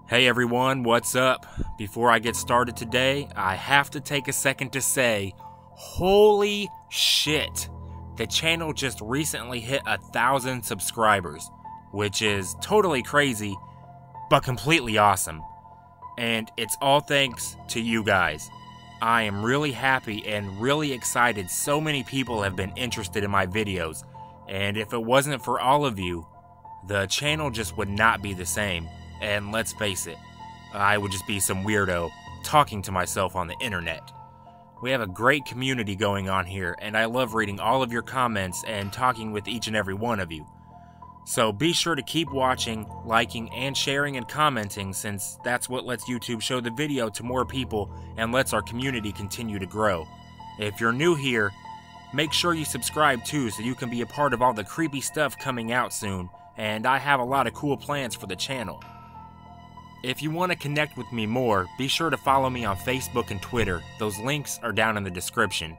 Hey everyone, what's up? Before I get started today, I have to take a second to say, holy shit! The channel just recently hit 1,000 subscribers, which is totally crazy, but completely awesome. And it's all thanks to you guys. I am really happy and really excited so many people have been interested in my videos, and if it wasn't for all of you, the channel just would not be the same. And let's face it, I would just be some weirdo talking to myself on the internet. We have a great community going on here, and I love reading all of your comments and talking with each and every one of you. So be sure to keep watching, liking, and sharing and commenting, since that's what lets YouTube show the video to more people and lets our community continue to grow. If you're new here, make sure you subscribe too so you can be a part of all the creepy stuff coming out soon, and I have a lot of cool plans for the channel. If you want to connect with me more, be sure to follow me on Facebook and Twitter. Those links are down in the description.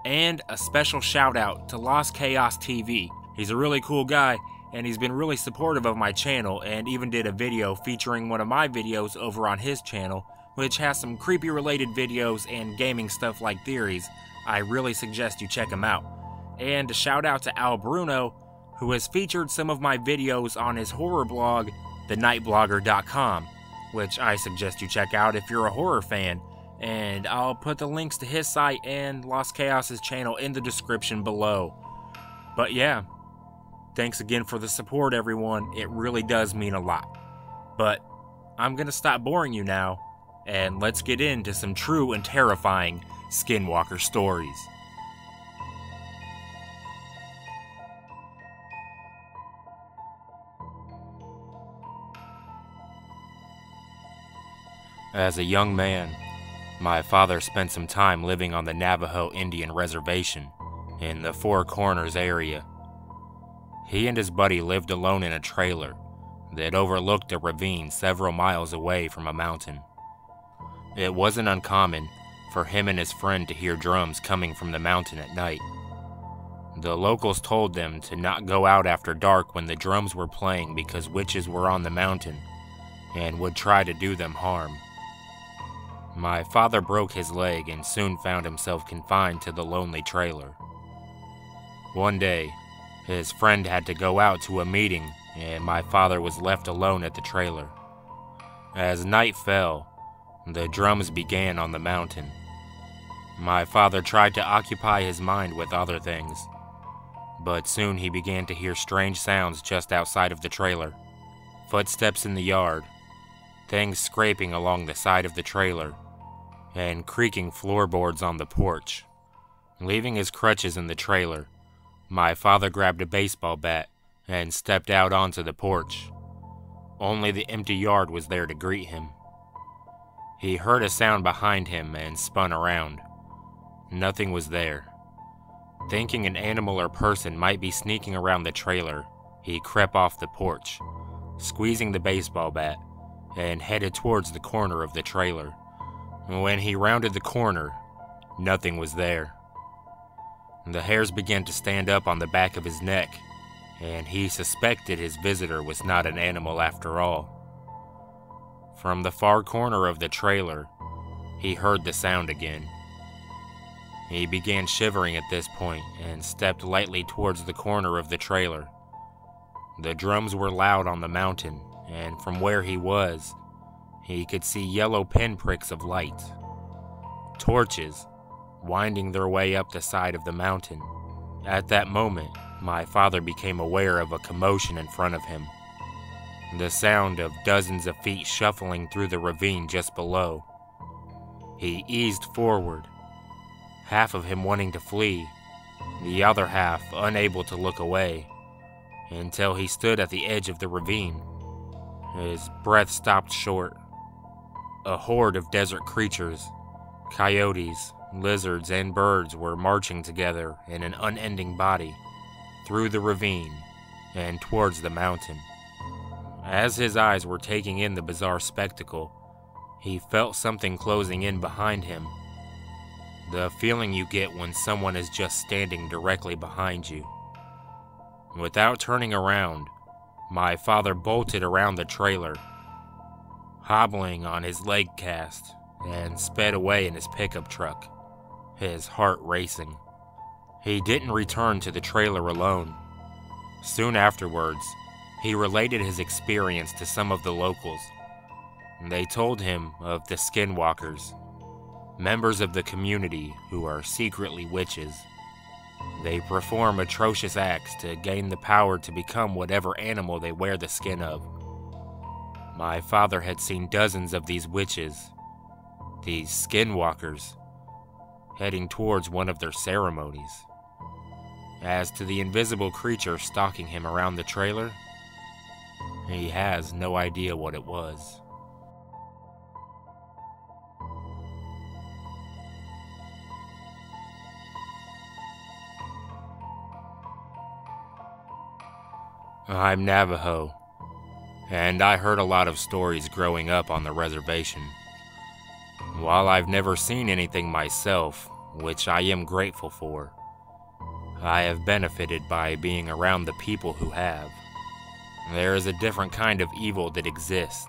And a special shout out to Lost Chaos TV. He's a really cool guy, and he's been really supportive of my channel, and even did a video featuring one of my videos over on his channel, which has some creepy related videos and gaming stuff like theories. I really suggest you check him out. And a shout out to Al Bruno, who has featured some of my videos on his horror blog, thenightblogger.com, which I suggest you check out if you're a horror fan, and I'll put the links to his site and Lost Chaos's channel in the description below. But yeah, thanks again for the support, everyone. It really does mean a lot. But I'm gonna stop boring you now, and let's get into some true and terrifying Skinwalker stories. As a young man, my father spent some time living on the Navajo Indian Reservation in the Four Corners area. He and his buddy lived alone in a trailer that overlooked a ravine several miles away from a mountain. It wasn't uncommon for him and his friend to hear drums coming from the mountain at night. The locals told them to not go out after dark when the drums were playing because witches were on the mountain and would try to do them harm. My father broke his leg and soon found himself confined to the lonely trailer. One day, his friend had to go out to a meeting and my father was left alone at the trailer. As night fell, the drums began on the mountain. My father tried to occupy his mind with other things, but soon he began to hear strange sounds just outside of the trailer. Footsteps in the yard, things scraping along the side of the trailer, and creaking floorboards on the porch. Leaving his crutches in the trailer, my father grabbed a baseball bat and stepped out onto the porch. Only the empty yard was there to greet him. He heard a sound behind him and spun around. Nothing was there. Thinking an animal or person might be sneaking around the trailer, he crept off the porch, squeezing the baseball bat, and headed towards the corner of the trailer. When he rounded the corner, nothing was there. The hairs began to stand up on the back of his neck, and he suspected his visitor was not an animal after all. From the far corner of the trailer, he heard the sound again. He began shivering at this point and stepped lightly towards the corner of the trailer. The drums were loud on the mountain, and from where he was, he could see yellow pinpricks of light. Torches, winding their way up the side of the mountain. At that moment, my father became aware of a commotion in front of him. The sound of dozens of feet shuffling through the ravine just below. He eased forward, half of him wanting to flee, the other half unable to look away, until he stood at the edge of the ravine. His breath stopped short. A horde of desert creatures, coyotes, lizards, and birds were marching together in an unending body through the ravine and towards the mountain. As his eyes were taking in the bizarre spectacle, he felt something closing in behind him. The feeling you get when someone is just standing directly behind you. Without turning around, my father bolted around the trailer hobbling on his leg cast, and sped away in his pickup truck, his heart racing. He didn't return to the trailer alone. Soon afterwards, he related his experience to some of the locals. They told him of the SKINWALKERs, members of the community who are secretly witches. They perform atrocious acts to gain the power to become whatever animal they wear the skin of. My father had seen dozens of these witches, these SKINWALKERs, heading towards one of their ceremonies. As to the invisible creature stalking him around the trailer, he has no idea what it was. I'm Navajo, and I heard a lot of stories growing up on the reservation. While I've never seen anything myself, which I am grateful for, I have benefited by being around the people who have. There is a different kind of evil that exists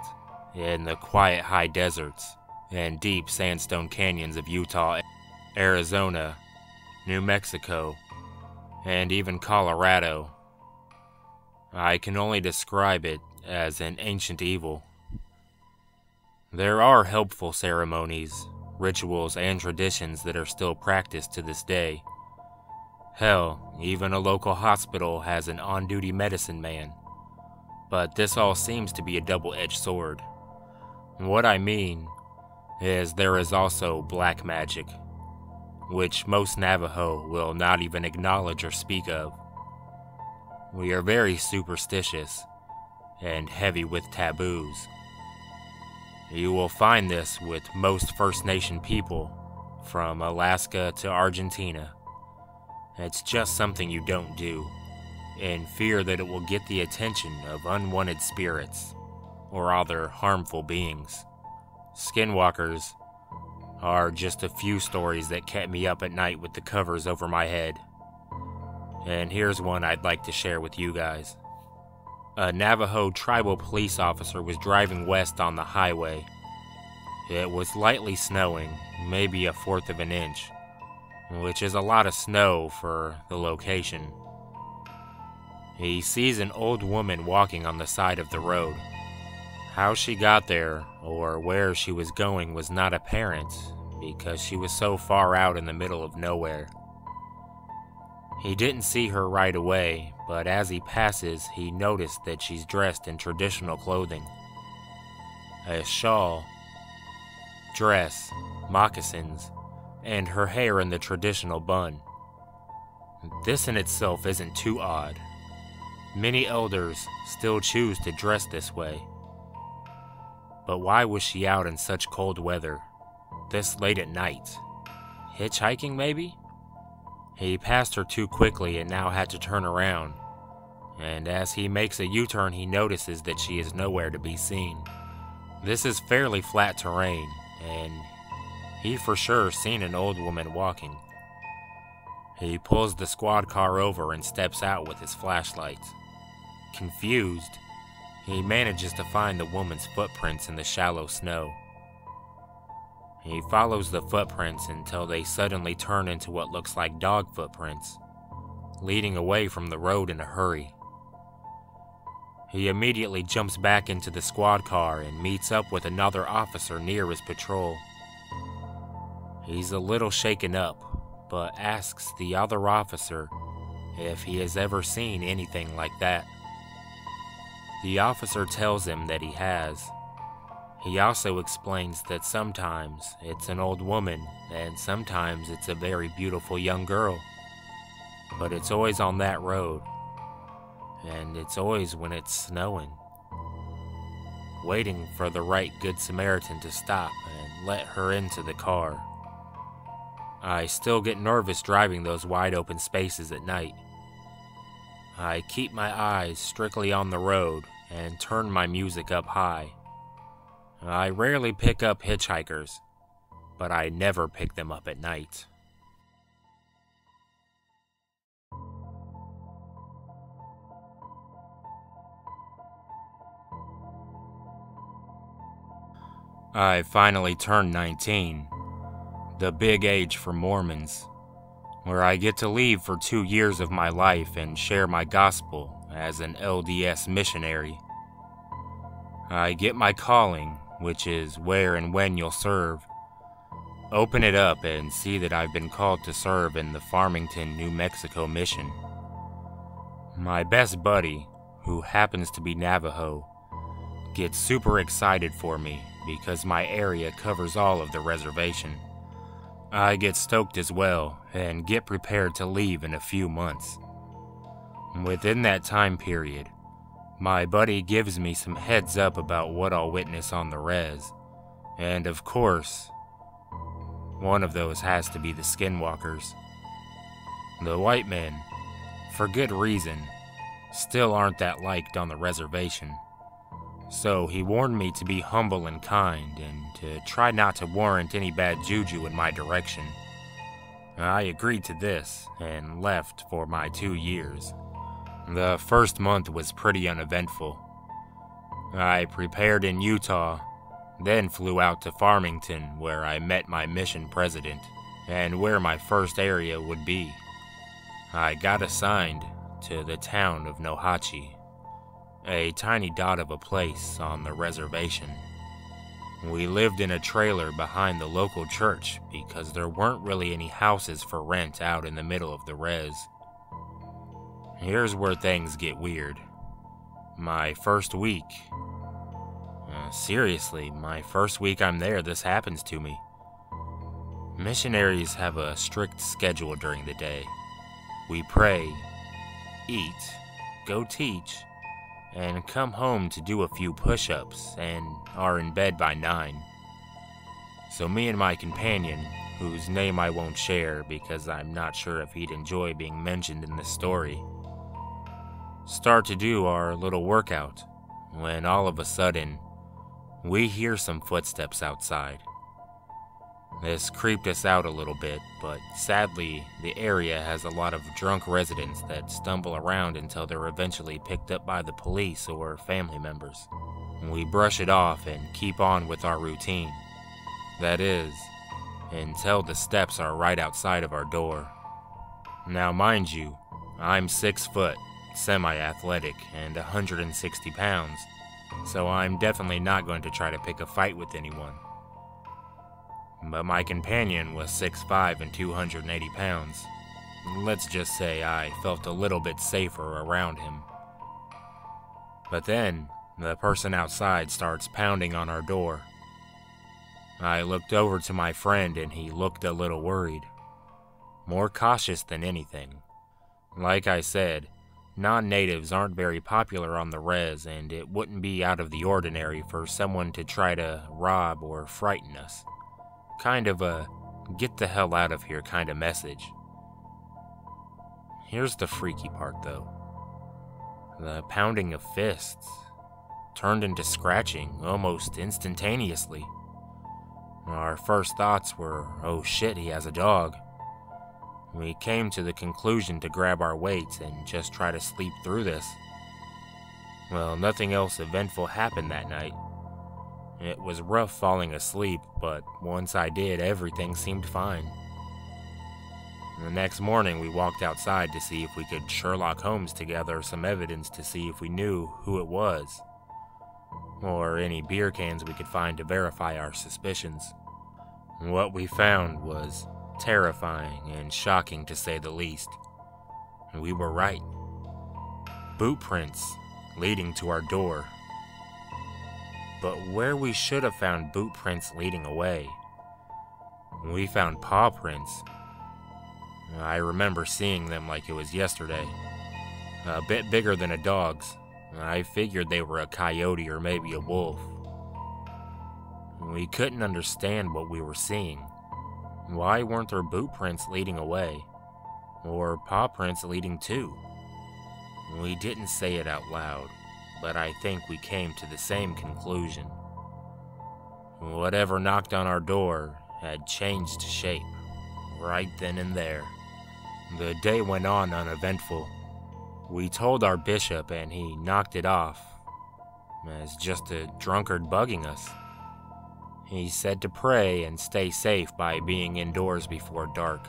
in the quiet high deserts and deep sandstone canyons of Utah, Arizona, New Mexico, and even Colorado. I can only describe it as an ancient evil. There are helpful ceremonies, rituals, and traditions that are still practiced to this day. Hell, even a local hospital has an on-duty medicine man. But this all seems to be a double-edged sword. What I mean is there is also black magic, which most Navajo will not even acknowledge or speak of. We are very superstitious and heavy with taboos. You will find this with most First Nation people, from Alaska to Argentina. It's just something you don't do, in fear that it will get the attention of unwanted spirits or other harmful beings. SKINWALKERs are just a few stories that kept me up at night with the covers over my head. And here's one I'd like to share with you guys. A Navajo tribal police officer was driving west on the highway. It was lightly snowing, maybe 1/4 of an inch, which is a lot of snow for the location. He sees an old woman walking on the side of the road. How she got there or where she was going was not apparent because she was so far out in the middle of nowhere. He didn't see her right away, but as he passes, he noticed that she's dressed in traditional clothing. A shawl, dress, moccasins, and her hair in the traditional bun. This in itself isn't too odd. Many elders still choose to dress this way. But why was she out in such cold weather, this late at night? Hitchhiking, maybe? He passed her too quickly and now had to turn around. And as he makes a U-turn, he notices that she is nowhere to be seen. This is fairly flat terrain, and he for sure seen an old woman walking. He pulls the squad car over and steps out with his flashlight. Confused, he manages to find the woman's footprints in the shallow snow. He follows the footprints until they suddenly turn into what looks like dog footprints, leading away from the road in a hurry. He immediately jumps back into the squad car and meets up with another officer near his patrol. He's a little shaken up, but asks the other officer if he has ever seen anything like that. The officer tells him that he has. He also explains that sometimes it's an old woman and sometimes it's a very beautiful young girl. But it's always on that road, and it's always when it's snowing. Waiting for the right Good Samaritan to stop and let her into the car. I still get nervous driving those wide open spaces at night. I keep my eyes strictly on the road and turn my music up high. I rarely pick up hitchhikers, but I never pick them up at night. I finally turned 19, the big age for Mormons, where I get to leave for 2 years of my life and share my gospel as an LDS missionary. I get my calling, which is where and when you'll serve, open it up and see that I've been called to serve in the Farmington, New Mexico mission. My best buddy, who happens to be Navajo, gets super excited for me because my area covers all of the reservation. I get stoked as well and get prepared to leave in a few months. Within that time period, my buddy gives me some heads up about what I'll witness on the res, and of course, one of those has to be the SKINWALKERS. The white men, for good reason, still aren't that liked on the reservation. So he warned me to be humble and kind and to try not to warrant any bad juju in my direction. I agreed to this and left for my 2 years. The first month was pretty uneventful. I prepared in Utah, then flew out to Farmington where I met my mission president and where my first area would be. I got assigned to the town of Nohatchee, a tiny dot of a place on the reservation. We lived in a trailer behind the local church because there weren't really any houses for rent out in the middle of the res. Here's where things get weird. My first week, seriously, my first week I'm there, this happens to me. Missionaries have a strict schedule during the day. We pray, eat, go teach, and come home to do a few push-ups and are in bed by 9. So me and my companion, whose name I won't share because I'm not sure if he'd enjoy being mentioned in this story, start to do our little workout when all of a sudden we hear some footsteps outside. This creeped us out a little bit, but sadly, the area has a lot of drunk residents that stumble around until they're eventually picked up by the police or family members. We brush it off and keep on with our routine. That is, until the steps are right outside of our door. Now mind you, I'm 6 foot, semi-athletic, and 160 pounds, so I'm definitely not going to try to pick a fight with anyone. But my companion was 6'5" and 280 pounds. Let's just say I felt a little bit safer around him. But then, the person outside starts pounding on our door. I looked over to my friend and he looked a little worried. More cautious than anything. Like I said, non-natives aren't very popular on the res, and it wouldn't be out of the ordinary for someone to try to rob or frighten us. Kind of a get the hell out of here kind of message. Here's the freaky part though. The pounding of fists turned into scratching almost instantaneously. Our first thoughts were, oh shit, he has a dog. We came to the conclusion to grab our weights and just try to sleep through this. Well, nothing else eventful happened that night. It was rough falling asleep, but once I did, everything seemed fine. The next morning, we walked outside to see if we could Sherlock Holmes together some evidence to see if we knew who it was, or any beer cans we could find to verify our suspicions. What we found was terrifying and shocking to say the least. We were right. Boot prints leading to our door. But where we should have found boot prints leading away, we found paw prints. I remember seeing them like it was yesterday. A bit bigger than a dog's. I figured they were a coyote or maybe a wolf. We couldn't understand what we were seeing. Why weren't there boot prints leading away? Or paw prints leading to? We didn't say it out loud, but I think we came to the same conclusion. Whatever knocked on our door had changed shape, right then and there. The day went on uneventful. We told our bishop and he knocked it off as just a drunkard bugging us. He said to pray and stay safe by being indoors before dark.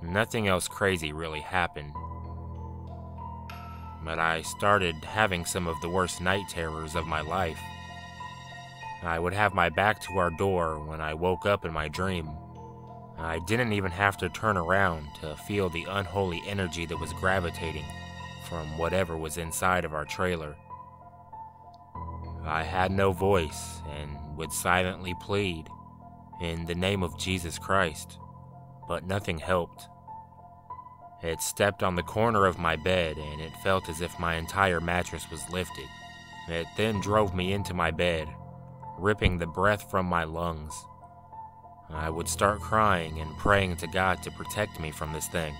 Nothing else crazy really happened. But I started having some of the worst night terrors of my life. I would have my back to our door when I woke up in my dream. I didn't even have to turn around to feel the unholy energy that was gravitating from whatever was inside of our trailer. I had no voice and would silently plead in the name of Jesus Christ, but nothing helped. It stepped on the corner of my bed and it felt as if my entire mattress was lifted. It then drove me into my bed, ripping the breath from my lungs. I would start crying and praying to God to protect me from this thing.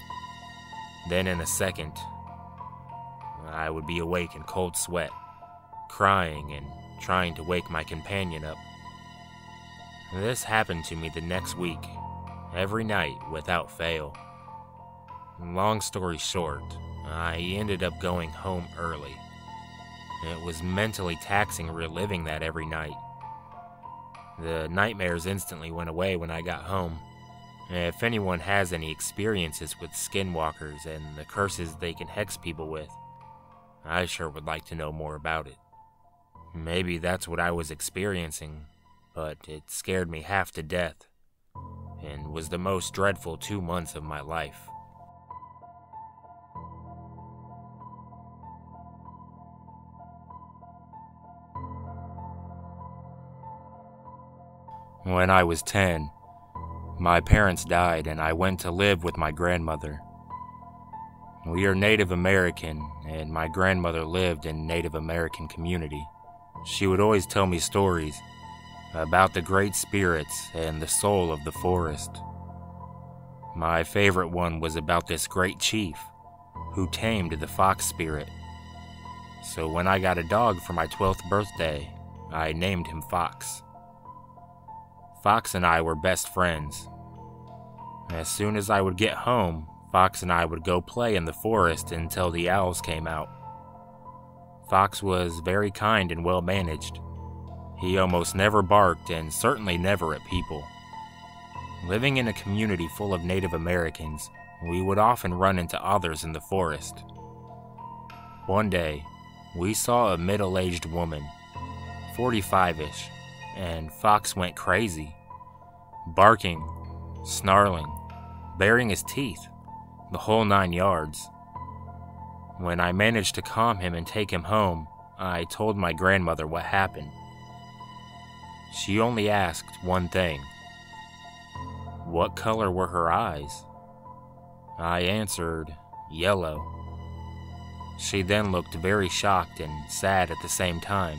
Then in a second, I would be awake in cold sweat, crying and trying to wake my companion up. This happened to me the next week, every night without fail. Long story short, I ended up going home early. It was mentally taxing reliving that every night. The nightmares instantly went away when I got home. If anyone has any experiences with skinwalkers and the curses they can hex people with, I sure would like to know more about it. Maybe that's what I was experiencing, but it scared me half to death, and was the most dreadful 2 months of my life. When I was 10, my parents died and I went to live with my grandmother. We are Native American, and my grandmother lived in Native American community. She would always tell me stories about the great spirits and the soul of the forest. My favorite one was about this great chief who tamed the fox spirit. So when I got a dog for my 12th birthday, I named him Fox. Fox and I were best friends. As soon as I would get home, Fox and I would go play in the forest until the owls came out. Fox was very kind and well managed. He almost never barked and certainly never at people. Living in a community full of Native Americans, we would often run into others in the forest. One day, we saw a middle-aged woman, 45-ish, and Fox went crazy, barking, snarling, baring his teeth, the whole 9 yards. When I managed to calm him and take him home, I told my grandmother what happened. She only asked one thing: what color were her eyes? I answered, yellow. She then looked very shocked and sad at the same time.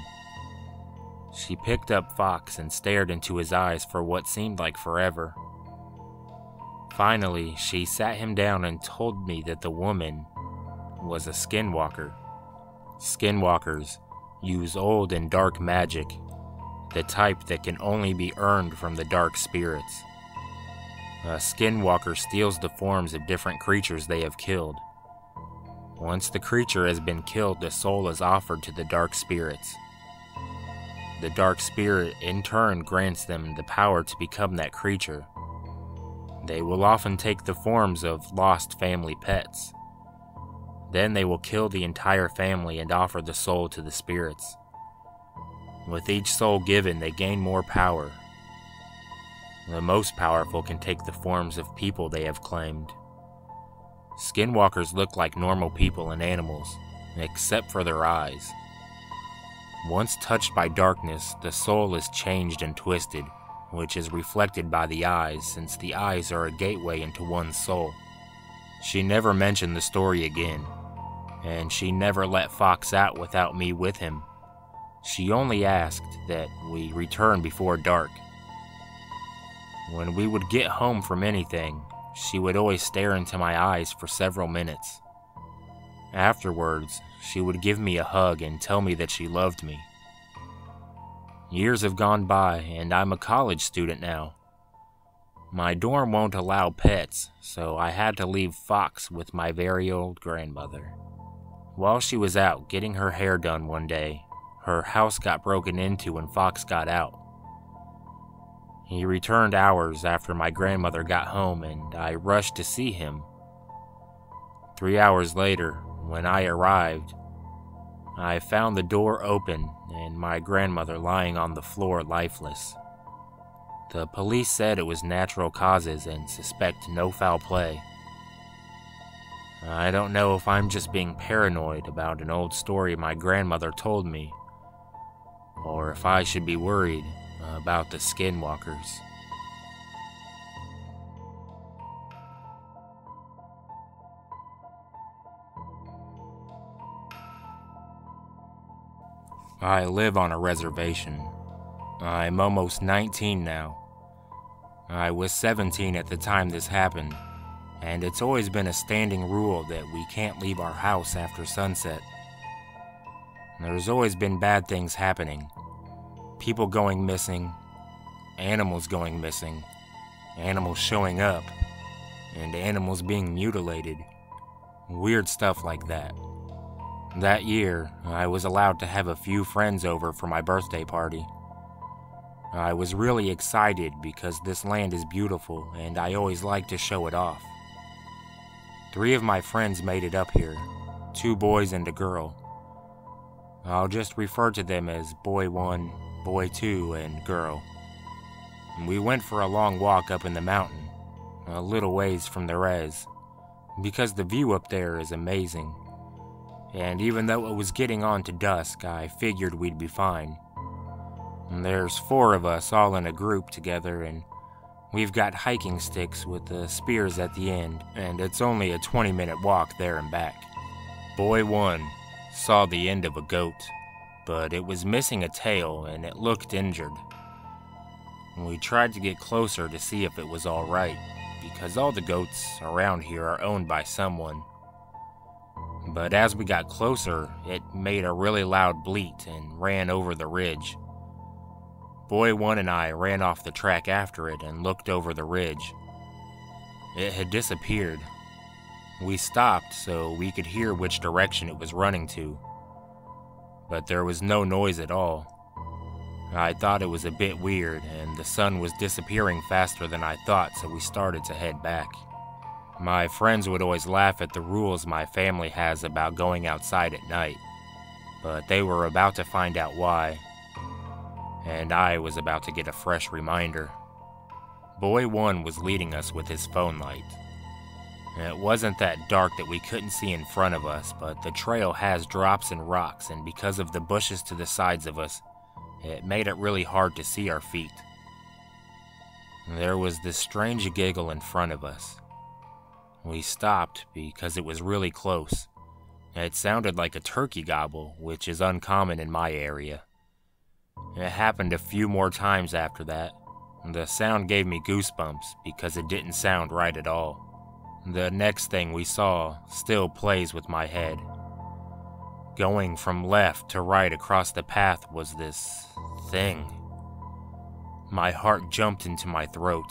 She picked up Fox and stared into his eyes for what seemed like forever. Finally, she sat him down and told me that the woman was a skinwalker. Skinwalkers use old and dark magic, the type that can only be earned from the dark spirits. A skinwalker steals the forms of different creatures they have killed. Once the creature has been killed, the soul is offered to the dark spirits. The dark spirit in turn grants them the power to become that creature. They will often take the forms of lost family pets. Then they will kill the entire family and offer the soul to the spirits. With each soul given, they gain more power. The most powerful can take the forms of people they have claimed. Skinwalkers look like normal people and animals, except for their eyes. Once touched by darkness, the soul is changed and twisted, which is reflected by the eyes, since the eyes are a gateway into one's soul. She never mentioned the story again, and she never let Fox out without me with him. She only asked that we return before dark. When we would get home from anything, she would always stare into my eyes for several minutes. Afterwards, she would give me a hug and tell me that she loved me. Years have gone by, and I'm a college student now. My dorm won't allow pets, so I had to leave Fox with my very old grandmother. While she was out getting her hair done one day, her house got broken into and Fox got out. He returned hours after my grandmother got home, and I rushed to see him. 3 hours later, when I arrived, I found the door open and my grandmother lying on the floor lifeless. The police said it was natural causes and suspect no foul play. I don't know if I'm just being paranoid about an old story my grandmother told me, or if I should be worried about the SKINWALKERS. I live on a reservation. I'm almost 19 now. I was 17 at the time this happened, and it's always been a standing rule that we can't leave our house after sunset. There's always been bad things happening. People going missing, animals going missing, animals showing up, and animals being mutilated. Weird stuff like that. That year, I was allowed to have a few friends over for my birthday party. I was really excited because this land is beautiful and I always like to show it off. 3 of my friends made it up here, 2 boys and a girl. I'll just refer to them as Boy 1, Boy 2, and Girl. We went for a long walk up in the mountain, a little ways from the res, because the view up there is amazing. And even though it was getting on to dusk, I figured we'd be fine. There's 4 of us all in a group together, and we've got hiking sticks with the spears at the end, and it's only a 20-minute walk there and back. Boy 1 saw the end of a goat, but it was missing a tail and it looked injured. We tried to get closer to see if it was all right, because all the goats around here are owned by someone. But as we got closer, it made a really loud bleat and ran over the ridge. Boy 1 and I ran off the track after it and looked over the ridge. It had disappeared. We stopped so we could hear which direction it was running to, but there was no noise at all. I thought it was a bit weird, and the sun was disappearing faster than I thought, so we started to head back. My friends would always laugh at the rules my family has about going outside at night, but they were about to find out why, and I was about to get a fresh reminder. Boy 1 was leading us with his phone light. It wasn't that dark that we couldn't see in front of us, but the trail has drops and rocks, and because of the bushes to the sides of us, it made it really hard to see our feet. There was this strange giggle in front of us. We stopped because it was really close. It sounded like a turkey gobble, which is uncommon in my area. It happened a few more times after that. The sound gave me goosebumps because it didn't sound right at all. The next thing we saw still plays with my head. Going from left to right across the path was this thing. My heart jumped into my throat.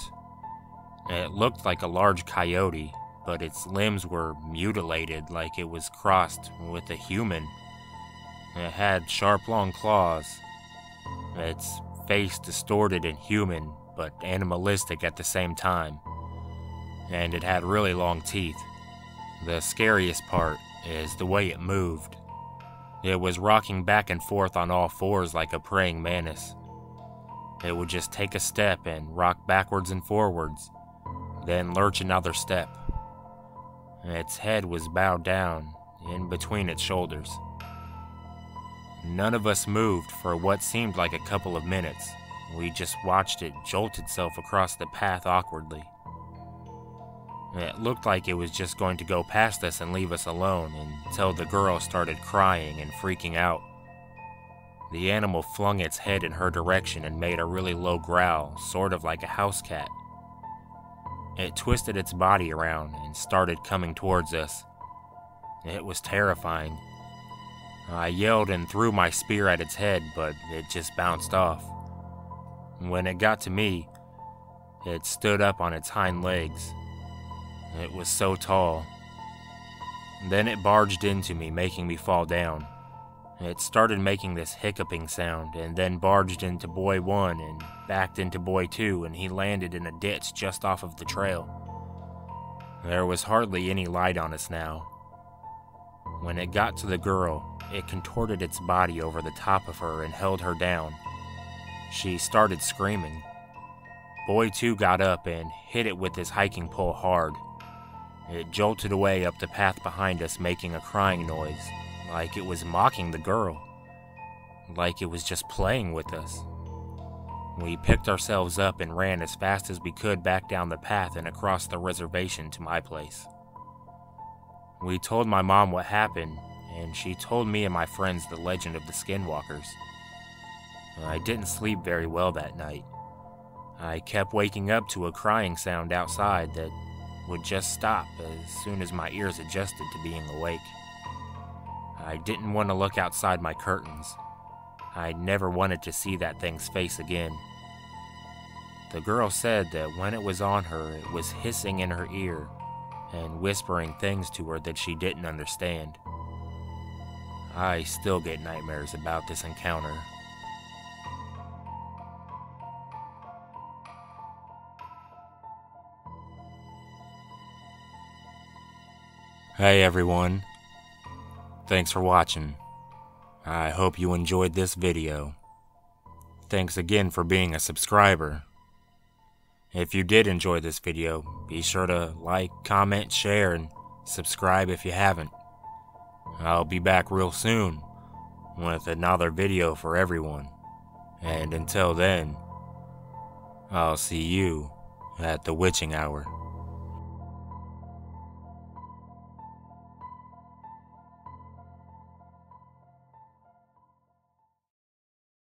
It looked like a large coyote, but its limbs were mutilated like it was crossed with a human. It had sharp long claws. Its face distorted and human, but animalistic at the same time. And it had really long teeth. The scariest part is the way it moved. It was rocking back and forth on all 4s like a praying mantis. It would just take a step and rock backwards and forwards, then lurch another step. Its head was bowed down in between its shoulders. None of us moved for what seemed like a couple of minutes. We just watched it jolt itself across the path awkwardly. It looked like it was just going to go past us and leave us alone until the girl started crying and freaking out. The animal flung its head in her direction and made a really low growl, sort of like a house cat. It twisted its body around and started coming towards us. It was terrifying. I yelled and threw my spear at its head, but it just bounced off. When it got to me, it stood up on its hind legs. It was so tall. Then it barged into me, making me fall down. It started making this hiccuping sound and then barged into boy 1 and backed into boy 2, and he landed in a ditch just off of the trail. There was hardly any light on us now. When it got to the girl, it contorted its body over the top of her and held her down. She started screaming. Boy 2 got up and hit it with his hiking pole hard. It jolted away up the path behind us, making a crying noise, like it was mocking the girl, like it was just playing with us. We picked ourselves up and ran as fast as we could back down the path and across the reservation to my place. We told my mom what happened, and she told me and my friends the legend of the Skinwalkers. I didn't sleep very well that night. I kept waking up to a crying sound outside that would just stop as soon as my ears adjusted to being awake. I didn't want to look outside my curtains. I never wanted to see that thing's face again. The girl said that when it was on her, it was hissing in her ear and whispering things to her that she didn't understand. I still get nightmares about this encounter. Hey everyone, thanks for watching. I hope you enjoyed this video. Thanks again for being a subscriber. If you did enjoy this video, be sure to like, comment, share, and subscribe if you haven't. I'll be back real soon with another video for everyone. And until then, I'll see you at the witching hour.